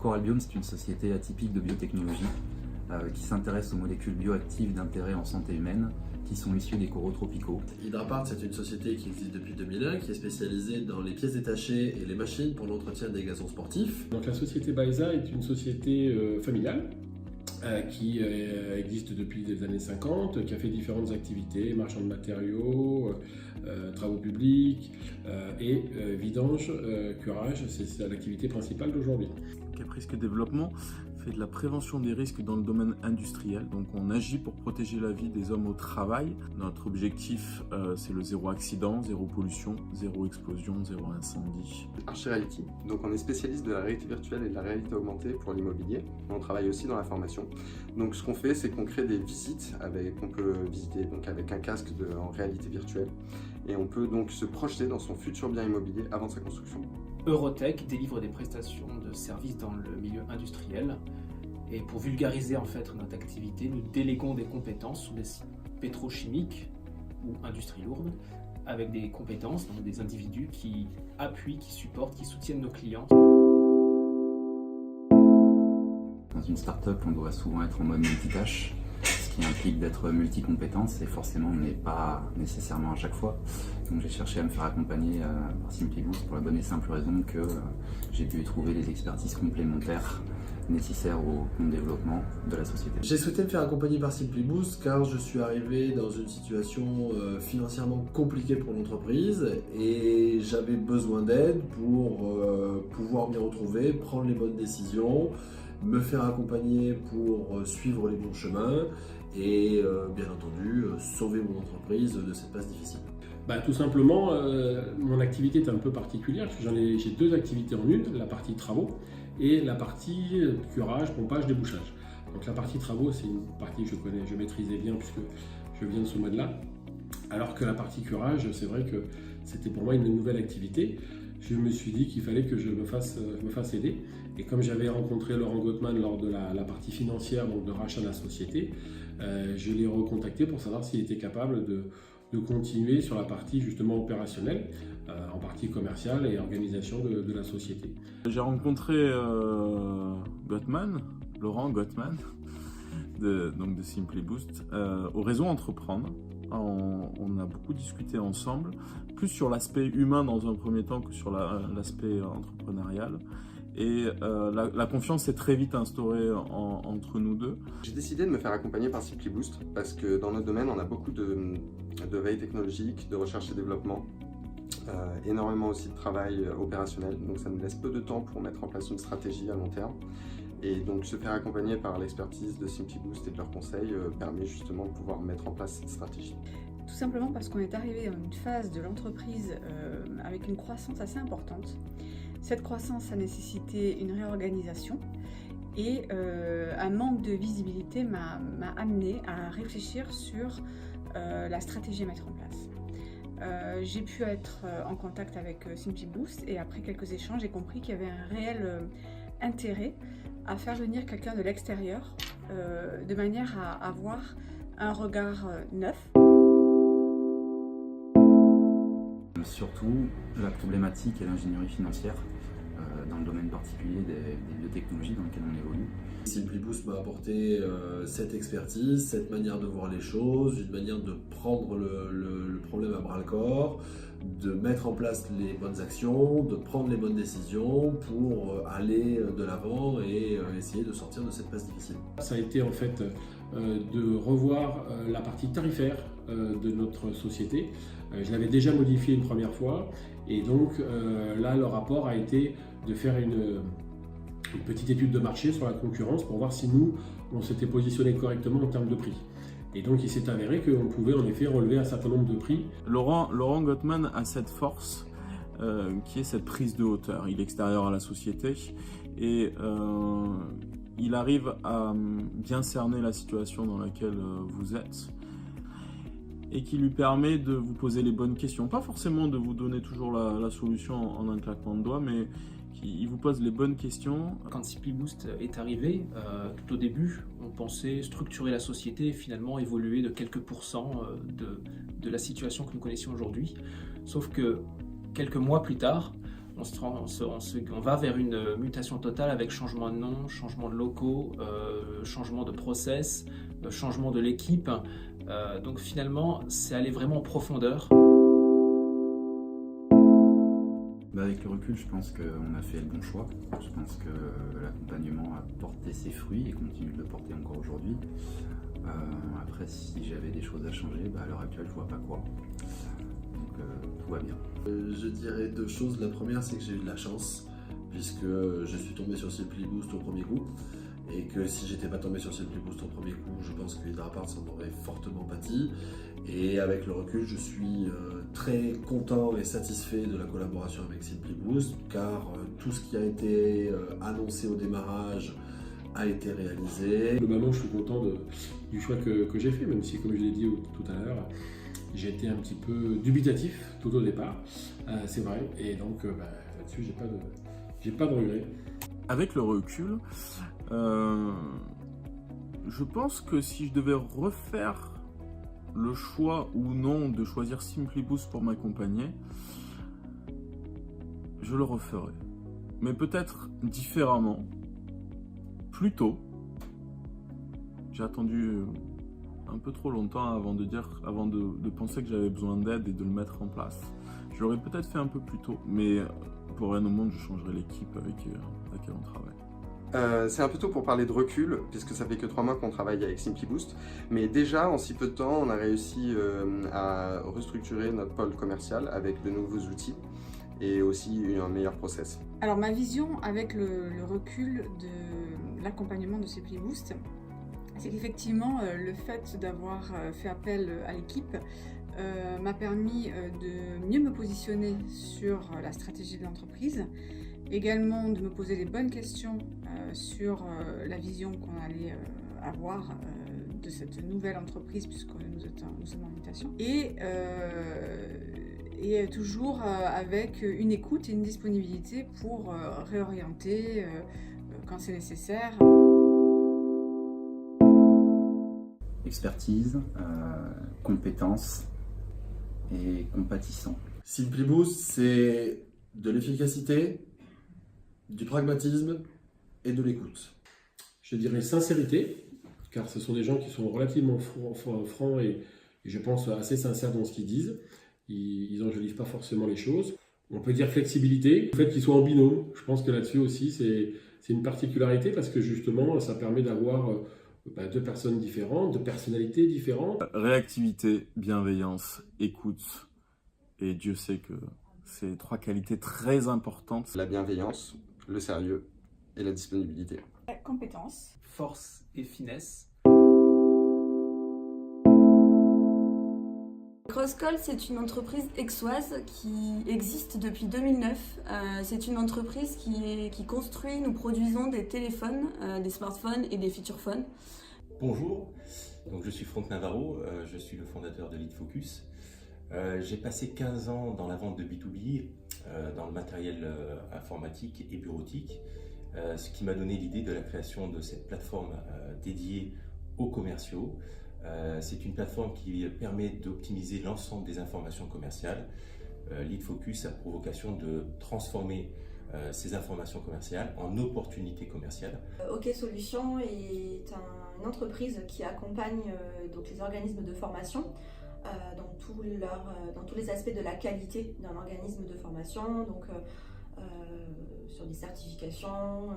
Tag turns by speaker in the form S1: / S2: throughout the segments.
S1: Coralbiome, c'est une société atypique de biotechnologie qui s'intéresse aux molécules bioactives d'intérêt en santé humaine qui sont issues des coraux tropicaux.
S2: Hydrapart, c'est une société qui existe depuis 2001, qui est spécialisée dans les pièces détachées et les machines pour l'entretien des gazons sportifs.
S3: Donc la société Baeza est une société familiale qui existe depuis les années 50, qui a fait différentes activités, marchand de matériaux, travaux publics et vidange, curage, c'est l'activité principale d'aujourd'hui.
S4: Cap-Risque Développement fait de la prévention des risques dans le domaine industriel. Donc on agit pour protéger la vie des hommes au travail. Notre objectif, c'est le zéro accident, zéro pollution, zéro explosion, zéro incendie.
S5: Archie-Reality, donc on est spécialiste de la réalité virtuelle et de la réalité augmentée pour l'immobilier. On travaille aussi dans la formation. Donc ce qu'on fait, c'est qu'on crée des visites qu'on peut visiter donc avec un casque en réalité virtuelle. Et on peut donc se projeter dans son futur bien immobilier avant sa construction.
S6: Eurotech délivre des prestations de services dans le milieu industriel. Et pour vulgariser en fait notre activité, nous déléguons des compétences sur des sites pétrochimiques ou industries lourdes, avec des compétences, donc des individus qui appuient, qui supportent, qui soutiennent nos clients.
S1: Dans une start-up, on doit souvent être en mode multitâche, ce qui implique d'être multicompétence et forcément on n'est pas nécessairement à chaque fois. Donc j'ai cherché à me faire accompagner par SimplyBoost pour la bonne et simple raison que j'ai pu y trouver les expertises complémentaires nécessaires au bon développement de la société.
S2: J'ai souhaité me faire accompagner par SimplyBoost car je suis arrivé dans une situation financièrement compliquée pour l'entreprise et j'avais besoin d'aide pour pouvoir m'y retrouver, prendre les bonnes décisions, me faire accompagner pour suivre les bons chemins et bien entendu sauver mon entreprise de cette passe difficile.
S3: Tout simplement, mon activité est un peu particulière parce que j'ai deux activités en une, la partie travaux et la partie curage, pompage, débouchage. Donc la partie travaux, c'est une partie que je maîtrisais bien puisque je viens de ce mode-là. Alors que la partie curage, c'est vrai que c'était pour moi une nouvelle activité. Je me suis dit qu'il fallait que je me fasse aider. Et comme j'avais rencontré Laurent Gottman lors de la partie financière, donc de rachat de la société, je l'ai recontacté pour savoir s'il était capable de continuer sur la partie justement opérationnelle, en partie commerciale et organisation de la société.
S4: J'ai rencontré Laurent Gottman, de SimplyBoost, au réseau Entreprendre. On a beaucoup discuté ensemble, plus sur l'aspect humain dans un premier temps que sur l'aspect entrepreneurial. Et la confiance s'est très vite instaurée entre nous deux.
S5: J'ai décidé de me faire accompagner par SimplyBoost parce que dans notre domaine, on a beaucoup de veille technologique, de recherche et développement, énormément aussi de travail opérationnel. Donc ça nous laisse peu de temps pour mettre en place une stratégie à long terme. Et donc se faire accompagner par l'expertise de SimplyBoost et de leurs conseils permet justement de pouvoir mettre en place cette stratégie.
S7: Tout simplement parce qu'on est arrivé dans une phase de l'entreprise avec une croissance assez importante. Cette croissance a nécessité une réorganisation et un manque de visibilité m'a amené à réfléchir sur la stratégie à mettre en place. J'ai pu être en contact avec SimplyBoost et après quelques échanges, j'ai compris qu'il y avait un réel intérêt à faire venir quelqu'un de l'extérieur de manière à avoir un regard neuf.
S1: Surtout la problématique et l'ingénierie financière dans le domaine particulier des biotechnologies dans lequel on évolue.
S2: SimplyBoost m'a apporté cette expertise, cette manière de voir les choses, une manière de prendre le problème à bras-le-corps, de mettre en place les bonnes actions, de prendre les bonnes décisions pour aller de l'avant et essayer de sortir de cette passe difficile.
S3: Ça a été en fait de revoir la partie tarifaire de notre société. Je l'avais déjà modifié une première fois et donc là le rapport a été de faire une petite étude de marché sur la concurrence pour voir si nous on s'était positionné correctement en termes de prix. Et donc il s'est avéré qu'on pouvait en effet relever un certain nombre de prix.
S4: Laurent Gottman a cette force qui est cette prise de hauteur. Il est extérieur à la société et il arrive à bien cerner la situation dans laquelle vous êtes et qui lui permet de vous poser les bonnes questions. Pas forcément de vous donner toujours la solution en un claquement de doigts, mais il vous pose les bonnes questions.
S6: Quand SimplyBoost est arrivé, tout au début, on pensait structurer la société et finalement évoluer de quelques pourcents de la situation que nous connaissions aujourd'hui. Sauf que quelques mois plus tard, on va vers une mutation totale avec changement de nom, changement de locaux, changement de process, changement de l'équipe. Donc finalement, c'est aller vraiment en profondeur.
S1: Avec le recul, je pense qu'on a fait le bon choix. Je pense que l'accompagnement a porté ses fruits et continue de le porter encore aujourd'hui. Après, si j'avais des choses à changer, à l'heure actuelle, je vois pas quoi. Donc tout va bien.
S2: Je dirais deux choses. La première, c'est que j'ai eu de la chance, puisque je suis tombé sur Simpliboost au premier coup. Et que si j'étais pas tombé sur Simpliboost au premier coup, je pense que Hydrapart s'en aurait fortement pâti. Et avec le recul, je suis très content et satisfait de la collaboration avec Simpliboost, car tout ce qui a été annoncé au démarrage a été réalisé.
S3: Globalement, je suis content du choix que j'ai fait, même si, comme je l'ai dit tout à l'heure, j'ai été un petit peu dubitatif tout au départ, c'est vrai, et donc là-dessus, j'ai pas de regrets.
S4: Avec le recul, je pense que si je devais refaire le choix ou non de choisir Simpliboost pour m'accompagner, je le referais. Mais peut-être différemment, plus tôt. J'ai attendu un peu trop longtemps avant de penser que j'avais besoin d'aide et de le mettre en place. Je l'aurais peut-être fait un peu plus tôt, mais pour rien au monde, je changerais l'équipe avec laquelle on travaille.
S5: C'est un peu tôt pour parler de recul, puisque ça fait que 3 mois qu'on travaille avec Simpliboost. Mais déjà, en si peu de temps, on a réussi à restructurer notre pôle commercial avec de nouveaux outils et aussi un meilleur process.
S7: Alors ma vision avec le recul de l'accompagnement de Simpliboost, c'est qu'effectivement le fait d'avoir fait appel à l'équipe m'a permis de mieux me positionner sur la stratégie de l'entreprise, également de me poser les bonnes questions sur la vision qu'on allait avoir de cette nouvelle entreprise, puisque nous sommes en mutation, et toujours avec une écoute et une disponibilité pour réorienter quand c'est nécessaire.
S1: Expertise, compétences et compatissant.
S2: Simpliboost, c'est de l'efficacité, du pragmatisme et de l'écoute.
S3: Je dirais sincérité, car ce sont des gens qui sont relativement francs et je pense assez sincères dans ce qu'ils disent. Ils n'enjolivent pas forcément les choses. On peut dire flexibilité, le fait qu'ils soient en binôme. Je pense que là-dessus aussi, c'est une particularité parce que justement, ça permet d'avoir deux personnes différentes, de personnalités différentes.
S4: Réactivité, bienveillance, écoute, et Dieu sait que c'est 3 qualités très importantes.
S5: La bienveillance, le sérieux et la disponibilité.
S7: Compétences.
S6: Force et finesse.
S8: Crosscall, c'est une entreprise aixoise qui existe depuis 2009. C'est une entreprise qui construit, nous produisons des téléphones, des smartphones et des feature phones.
S9: Bonjour, donc je suis Franck Navarro, je suis le fondateur de LeadFocus. J'ai passé 15 ans dans la vente de B2B, dans le matériel informatique et bureautique, ce qui m'a donné l'idée de la création de cette plateforme dédiée aux commerciaux. C'est une plateforme qui permet d'optimiser l'ensemble des informations commerciales. LeadFocus a pour vocation de transformer ces informations commerciales en opportunités commerciales.
S8: OK Solutions est une entreprise qui accompagne donc les organismes de formation dans tous les aspects de la qualité d'un organisme de formation, donc sur des certifications,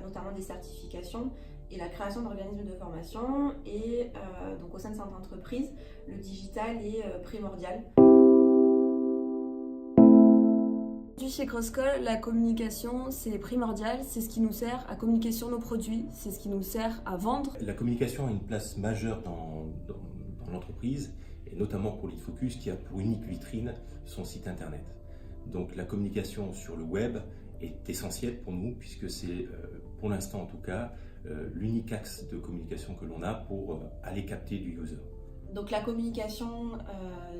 S8: notamment des certifications et la création d'organismes de formation. Et donc au sein de cette entreprise, le digital est primordial. Chez Crosscall, la communication, c'est primordial, c'est ce qui nous sert à communiquer sur nos produits, c'est ce qui nous sert à vendre.
S9: La communication a une place majeure dans l'entreprise, et notamment pour LeadFocus qui a pour unique vitrine son site internet. Donc la communication sur le web est essentielle pour nous, puisque c'est, pour l'instant en tout cas, l'unique axe de communication que l'on a pour aller capter du user.
S8: Donc la communication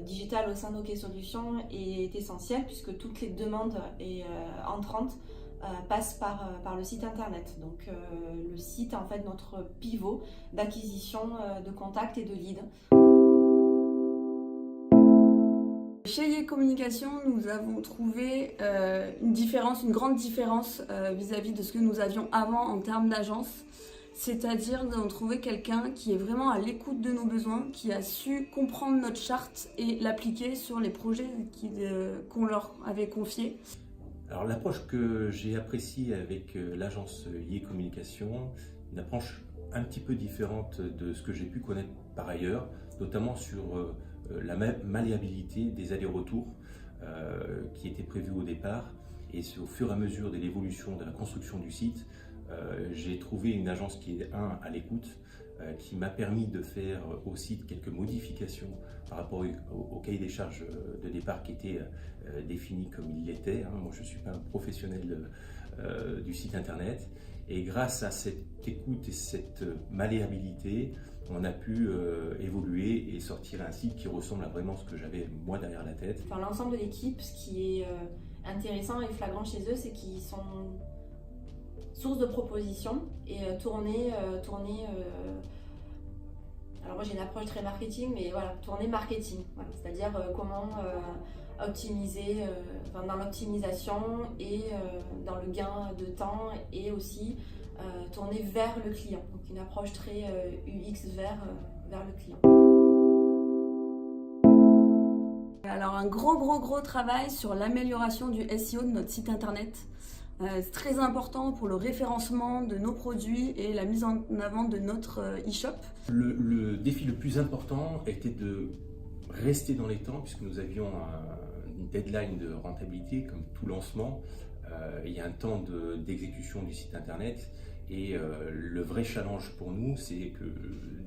S8: digitale au sein d'OK Solutions est essentielle puisque toutes les demandes entrantes passent par le site internet. Donc le site est en fait notre pivot d'acquisition de contacts et de leads.
S10: Chez Yé Communication, nous avons trouvé une grande différence vis-à-vis de ce que nous avions avant en termes d'agence. C'est-à-dire d'en trouver quelqu'un qui est vraiment à l'écoute de nos besoins, qui a su comprendre notre charte et l'appliquer sur les projets qu'on leur avait confiés.
S9: Alors l'approche que j'ai appréciée avec l'agence Yé Communication, une approche un petit peu différente de ce que j'ai pu connaître par ailleurs, notamment sur la malléabilité des allers-retours qui étaient prévus au départ. Et au fur et à mesure de l'évolution de la construction du site, j'ai trouvé une agence qui est à l'écoute, qui m'a permis de faire au site quelques modifications par rapport au cahier des charges de départ qui était défini comme il l'était. Moi je ne suis pas un professionnel du site internet, et grâce à cette écoute et cette malléabilité, on a pu évoluer et sortir un site qui ressemble à vraiment ce que j'avais moi derrière la tête.
S8: Enfin, l'ensemble de l'équipe, ce qui est intéressant et flagrant chez eux, c'est qu'ils sont source de propositions et tourner. Alors moi j'ai une approche très marketing, mais voilà, tourner marketing. Voilà, c'est-à-dire comment optimiser, dans l'optimisation et dans le gain de temps, et aussi tourner vers le client. Donc une approche très UX vers le client.
S10: Alors un gros travail sur l'amélioration du SEO de notre site internet. C'est très important pour le référencement de nos produits et la mise en avant de notre e-shop.
S9: Le défi le plus important était de rester dans les temps, puisque nous avions une deadline de rentabilité comme tout lancement. Il y a un temps d'exécution du site internet, et le vrai challenge pour nous, c'est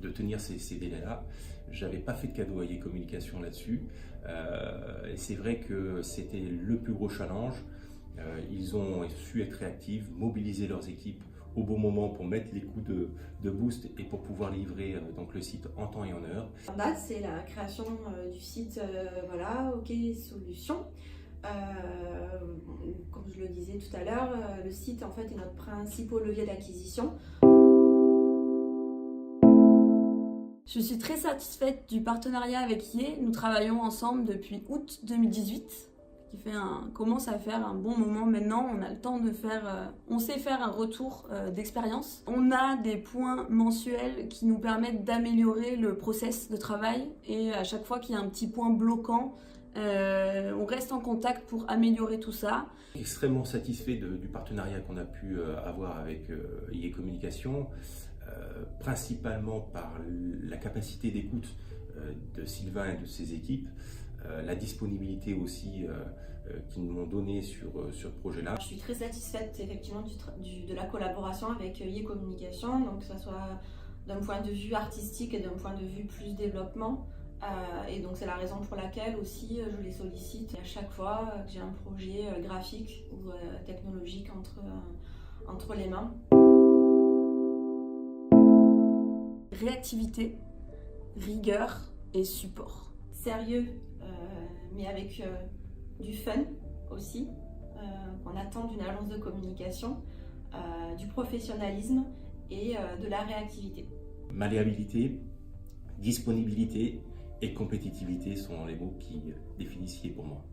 S9: de tenir ces délais-là. J'avais pas fait de cadeau à Yé Communication là-dessus, et c'est vrai que c'était le plus gros challenge. Ils ont su être réactifs, mobiliser leurs équipes au bon moment pour mettre les coups de boost et pour pouvoir livrer donc le site en temps et en heure.
S8: En date, c'est la création du site OK Solutions. Comme je le disais tout à l'heure, le site en fait est notre principal levier d'acquisition.
S10: Je suis très satisfaite du partenariat avec Yé. Nous travaillons ensemble depuis août 2018. Qui commence à faire un bon moment maintenant. On a le temps de on sait faire un retour d'expérience. On a des points mensuels qui nous permettent d'améliorer le process de travail, et à chaque fois qu'il y a un petit point bloquant, on reste en contact pour améliorer tout ça.
S9: Extrêmement satisfait du partenariat qu'on a pu avoir avec Yé Communication, principalement par la capacité d'écoute de Sylvain et de ses équipes, la disponibilité aussi qu'ils m'ont donné sur ce projet-là.
S8: Je suis très satisfaite effectivement de la collaboration avec Yé Communication, donc que ce soit d'un point de vue artistique et d'un point de vue plus développement. Et donc c'est la raison pour laquelle aussi je les sollicite à chaque fois que j'ai un projet graphique ou technologique entre les mains.
S10: Réactivité, rigueur et support.
S8: Sérieux, mais avec du fun aussi, qu'on attend d'une agence de communication, du professionnalisme et de la réactivité.
S9: Malléabilité, disponibilité et compétitivité sont les mots qui définissent Yé pour moi.